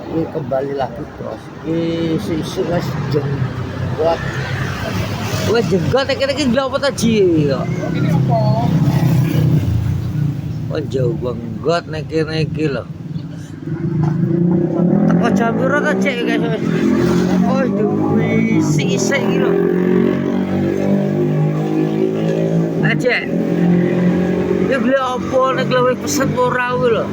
Ini kembali lagi bos. Ini isu mas jenggot. Wah jenggot kira-kira gila apa tadi ya? Ini apa? Oh jauh jenggot neki loh. Teko jam piro ta cek guys. Oh duwi isi-isi iki lho. Cek. Ya beli apa nek lho pesen ora kuwi lho.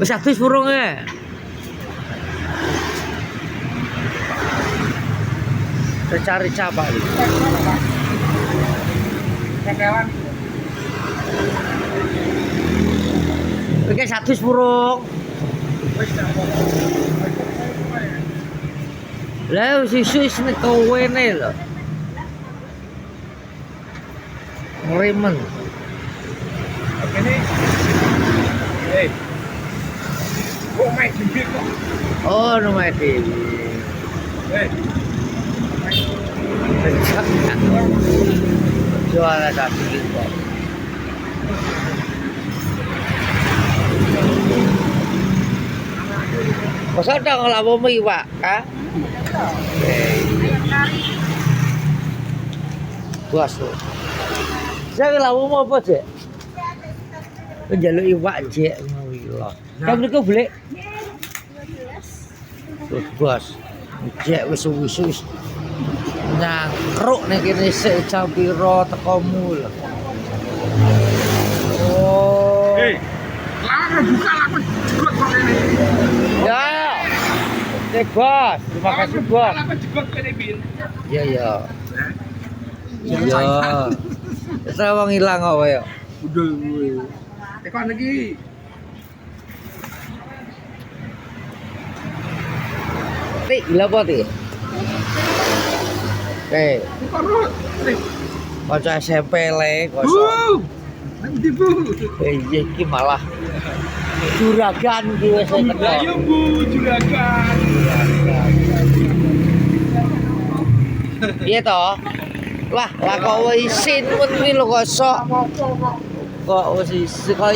Wis habis burunge. Saya cari cabak iki. Kekewan. Oke, satu burung. Lah isu nek kowene lho. Ngerimen. Oke nih. Hei. Kok main gede kok? Oh, no mati. Hei. Jualan sapi gitu. Masa udah ngelamun mi pak, kah? Puas tuh. Saya ngelamun mau apa sih? Penjaluk iwak jek ngawila. Kamu niku beli? Tuh bos. Jek wis nyangkruk nek kene sik jam piro tekomu lho. Oh. Hei. Lah buka lah kok jegot kok ini. Ya. Oke, bos. Terima kasih, bos. Lah kok jegot kene bin. Iya, iya. Iya. Wis wong ilang kok ya. Udah gue. Tekan lagi. Ti, gila apa ti? Perut. Kanca SMP le, kosong. Nanti Bu. Iya iki malah juragan iki wis teko. Ayo Bu, juragan. Iya toh? Lah kok isin kuwi lho kosok. Kok wis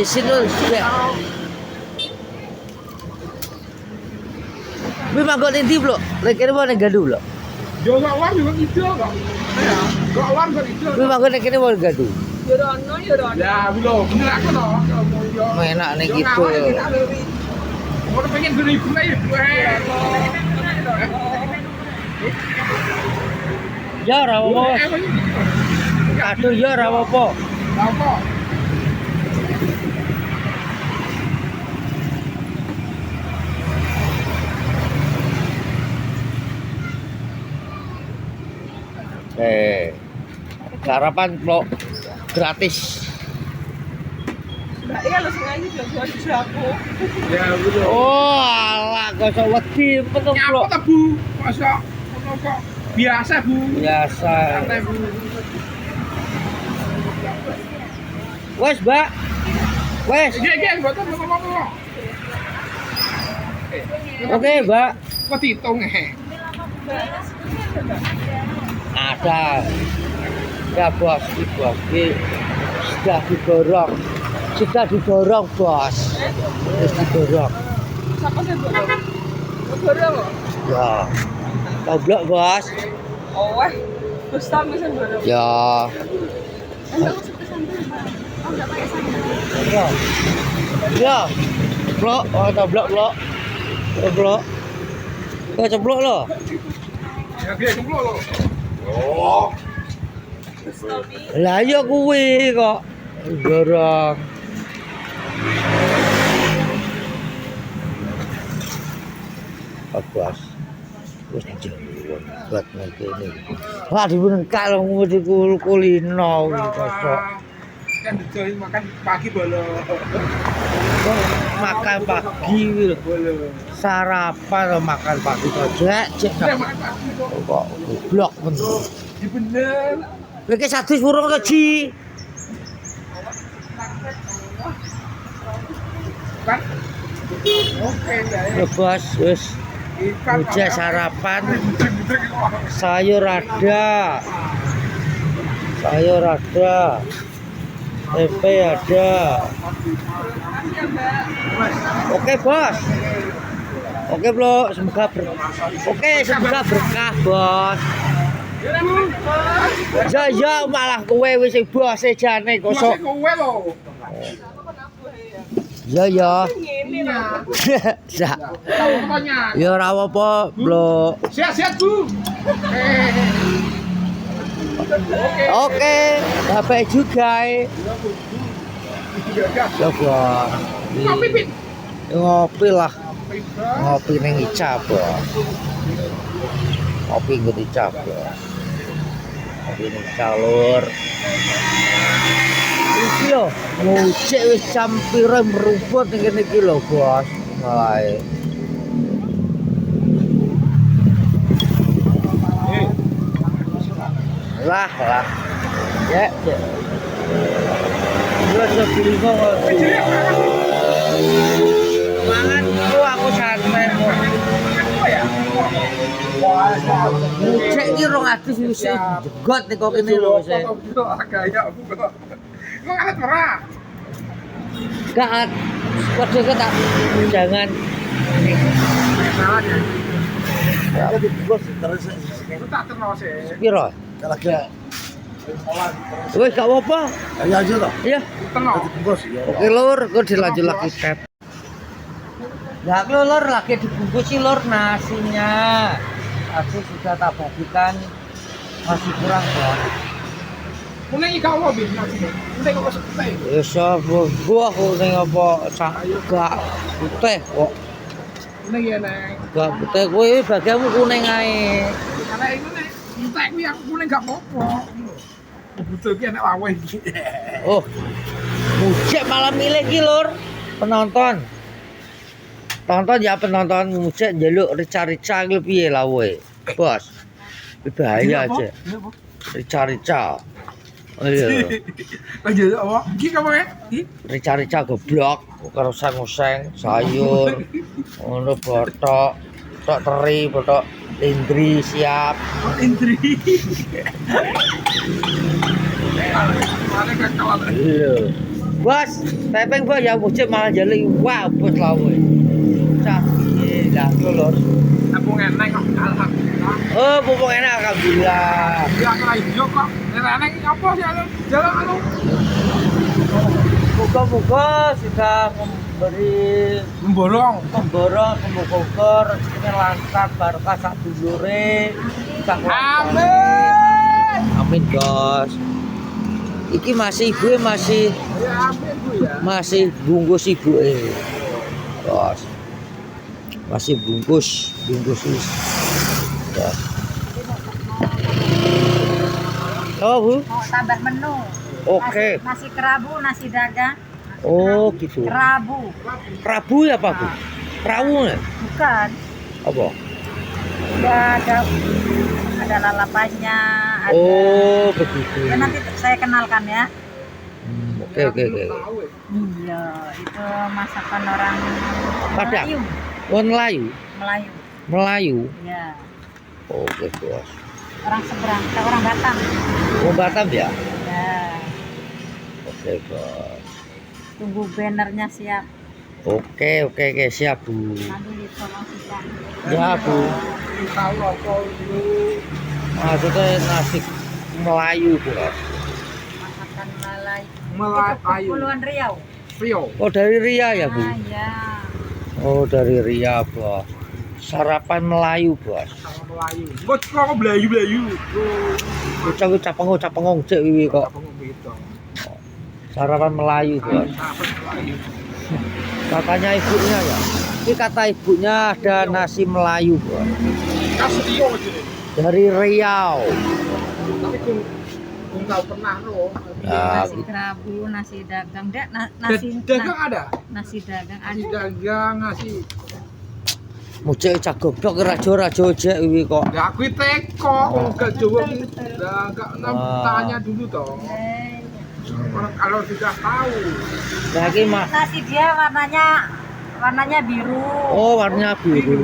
isin lho sik. Kuwi manggon endi, Bro? Lek kene mau gaduh, Bro. Yo gak war juga gitu kok. Ya, gak war kok itu. Kuwi manggon kene mau gaduh. Yorono. Ya, belum. Bener aku toh. Enak nih gitu. Mau pengen beli gula ya gue. Ya ora apa. Aduh ya ora apa. Apa? Sarapan vlog gratis. Mbak iya langsung aja jual jago. Ya, belum. Oh, alah kok wedi penuh Nyapa vlog. ta Bu? Masa ono kok biasa Bu. Biasa. Santai Bu. Wes, Mbak. Wes. Iya, mboten apa-apa. Oke, Mbak. Kok dihitung Ada. Ya, Bos, ini sudah didorong. Sudah didorong, Bos. Sudah didorong. Siapa sih dorong? Dorong kok. Ya. Goblok, Bos. Oh weh. Gustam bisa dorong. Ya. Enggak usah kesambar. Oh enggak pakai sambal. Ya. Ya. Blok, oh, goblok, blok. Goblok. Kok ceblok lo? Ya, dia cemplung lo. Oh. Lah ya kuwi kok dorong. Bos. Wis jauh buat ngene. Wah dibengkak lho ngudi kulino kosok. Kan dijoi makan pagi bolo. Kok makan pagi lho. Bolo. Sarapan lho makan pagi kok jek. Kok goblok bener. Iya bener. Lagi satu burung kecil. Kan? Oke, Ya bos, wis. Udah sarapan, sayur ada. sayur ada, tempe ada. Oke bos, oke bro, semoga berkah bos. Ya malah kowe wis bos jane kosok. Masih kowe lho. Ya. Iya. Ya. Tahu tanya. Ya ora apa-apa, Bro. Sehat-sehat, Bu. Oke, sampai juga. Ya, Bos. Ngopi, Pit. Ngopi lah. Ngopi ning Icap, Bos. Ngopi nggo Icap, Bos. Ngopi ning Calur. Iki lho, ngocek wis jam pira meruput ning kene iki lho, Bos. Mulai. Lah. Ya. Gua sebeli kok. Mangan ku aku santai kok. Ngocek iki 200 wis jegot nek kok kene lho wis. Gaya, Bu. Emang alat merah. Gak, waduh tak jangan. Salah ya. Ya, bos terus Itu tak terus ya. piro? Lagi Wes gak apa-apa. ayo aja toh. Iya. Tenang. Bos ya. Oke lur, kok dilanjut lagi step. Ya lur lagi dibungkusi lur nasinya. Aku sudah tak bagikan masih kurang bos. Mulai iki kau bis nasi. Mulai kau masuk teh. Ya sapa gua kok ning apa gak putih kok. Mulai ya neng. Gak putih kowe bagianmu kuning ae. Karena ini nih, entek kuwi aku mulai gak apa-apa. Butuh ki enak lawe iki. Oh. Mujek malam milih ki lur penonton. Tonton ya penonton mujek njaluk rica-rica ki piye lah kowe. Bos. Bahaya aja. Rica-rica. Oh iya. Lanjut apa? Iki kamu ya? Rica-rica goblok, karo oseng-oseng, sayur, ngono botok, botok teri, botok lindri siap. Oh, Indri. Mana kan kawan? Iya. Bos, tepeng bos ya mujek malah njaluk wah bos lah kowe. Cah piye lah lur. Aku ngeneng kok alhamdulillah. Oh, pupuk enak alhamdulillah. Ya aku lagi yo kok. Ngeneng apa sih anu? Jalan anu. Moga-moga sudah memberi Memborong. memborong semoga rezekinya lancar barokah sak dulure. Sak Amin. Amin, Bos. Iki masih ibu masih Ya amin Bu ya. masih bungkus ibu Bos. Masih bungkus wis. Ya. Oh, Bu. Mau tambah menu. Oke. Nasi kerabu, nasi dagang, Oh, gitu. kerabu. Prabu ya, Pak, Bu? Prawu ya? Bukan. Apa? Ada lalapannya, ada. Oh, begitu. Ya, nanti saya kenalkan ya. Oke. Iya, itu masakan orang Padang? Melayu. Oh, Melayu. Melayu. Ya. Ya. Oke, Bos. Orang seberang, kita orang Batam. Oh, Batam ya? Ya. Oke, Bos. Tunggu bannernya siap. Oke, siap, Bu. Nanti dipromosikan. Ya, Bu. Tahu apa itu? Maksudnya nasi Melayu, Bos. Masakan Melayu. Melayu. Itu Kepulauan Riau. Rio. Oh, dari Ria ya, Bu? Ah, ya. Oh, dari Ria, Bos. Sarapan Melayu, Bos. Sama Melayu. Bos kok Melayu. Ucap pengong cek wiwi kok. Apa gitu? Sarapan Melayu, Bos. Apa Melayu? Katanya ibunya ya. Ini kata ibunya ada nasi Melayu, Bos. Kasih Rio aja. Dari Riau. Tapi gue nggak pernah loh. Ya, Nasi kerabu, nasi dagang. Dagang ada. Nasi dagang Nasi ada. dagang, nasi. mujek cak goblok rajo-rajo jek wiwi kok. Ya aku teko, enggak Jawa enggak tanya dulu toh. Kalau sudah tahu. Nah, iki mah. Nasi dia warnanya biru. Oh, warnanya biru.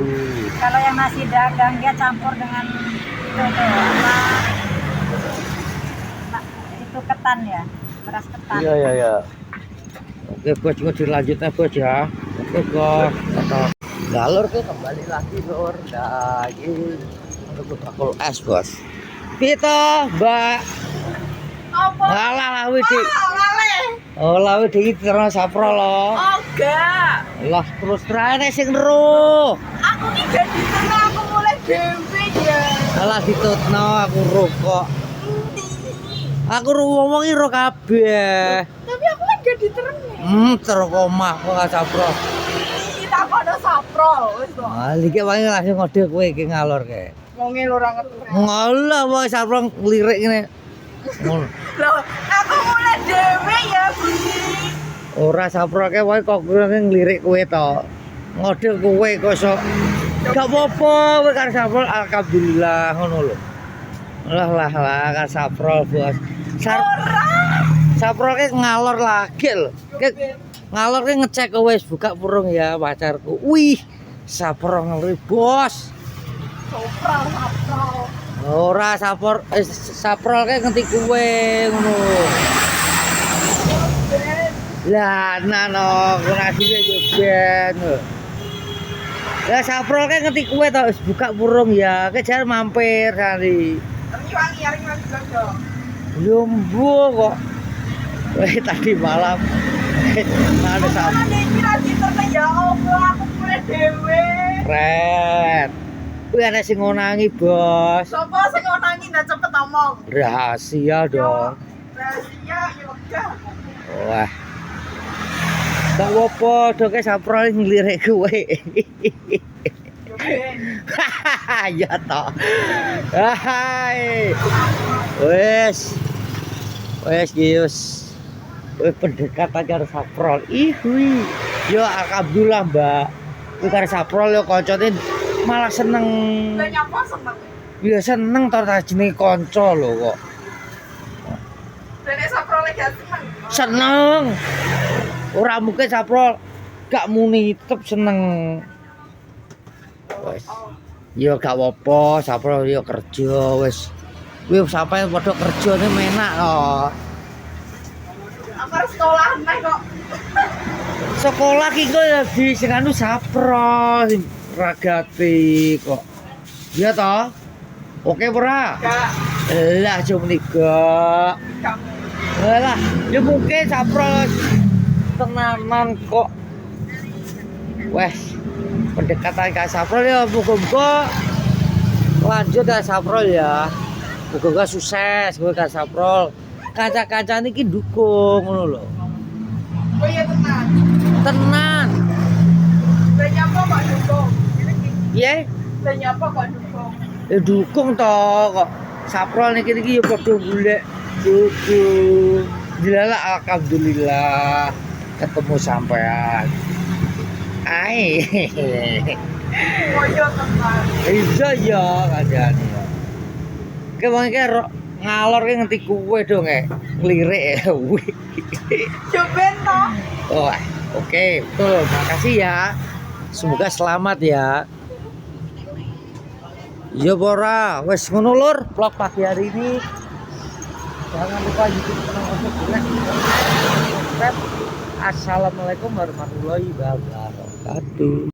Kalau yang nasi dagang dia campur dengan itu tuh, apa? itu ketan ya, beras ketan. Iya iya iya. Oke bos, gue dilanjutnya bos ya. Oke bos, atau galur ke kembali lagi lur. Lagi untuk bakul es bos. Kita mbak. Apa? Ngalah lah wih di. Lale. Oh lah wih di terus sapro lo. Enggak. Lah terus terakhir sing ro. Aku ini jadi tenang, aku mulai dewe ya. Malah ditutno aku ro kok. Aku ro ngomongi ro kabeh. Tapi aku kan gak ditereng. Terus omah kok gak sapro. Kita pada saprol wis kok. Ah, iki wae langsung ngode kowe iki ngalor ke. Wonge lho ora ngerti. Ngolah wae sapro lirik ngene. Ngono. Loh, aku mulai dewe ya, Budi. Ora saproke wae kok ngelirik kowe to. Ngode kowe kok sok. Gak apa-apa kowe karo saprol alhamdulillah ngono lho. Lah karo saprol bos. Saprol ke ngalor lagi lho. Ngalor ke ngecek kowe wis buka purung ya pacarku. Wih, saprol ngeli bos. Saprol. Ora saprol ke ngenti kowe ngono. Lah nano ngasine yo ben. Lah saprol ke ngerti kowe to wis buka purung ya, kejar mampir kali. Ari wangi blonjo. Yo mbuh kok. Weh tadi malam. Ada saprol. Iki lagi terus ya Allah, aku mulai dewe. Keren. Kuwi ana sing ngonangi, Bos. Sopo sing ngonangi ndak cepet ngomong. Rahasia dong. Rahasia yo enggak. Wah. Gak apa-apa, doke saprol ngelirik kowe. Ya toh. Hai. Wes. Wes Gius. Wes pendekatan karo saprol. Ih, yo alhamdulillah, Mbak. Kuwi karo saprol yo koncone malah seneng. Lah nyapa seneng. Ya seneng to jenenge kanca lho kok. Dene saprole gak seneng. Seneng. Ora mungkin saprol gak muni tetep seneng. Wes. Yo gak apa-apa, saprol yo kerja wis. Kuwi sampai padha kerjane menak kok. Aku harus sekolah neh kok. Sekolah ki kok ya di sing anu saprol ragati kok. Iya toh? Oke ora? Gak. Lah cuma gak. Kamu. Lah, ya mungkin saprol tenanan kok. Wes, pendekatan ke saprol ya muga-muga lanjut ya saprol ya. Muga-muga sukses kowe ke saprol. Kaca-kaca niki dukung ngono lho. Oh iya tenan. Tenan. Lah nyapa kok dukung. Ye, Lah nyapa kok dukung. ya dukung toh kok. Saprol niki ya padha golek dukung. Dilalah alhamdulillah ketemu sampean. Ai. Oh iya tenan. Iya ya kadane ya. Ke mangke ngalor ki ngerti kowe dong ngelirik wih. Yo ben to. Oh, oke, betul. Makasih ya. Semoga selamat ya. Iya Bora, wes ngono lur vlog pagi hari ini. Jangan lupa YouTube channel untuk subscribe. Assalamualaikum warahmatullahi wabarakatuh.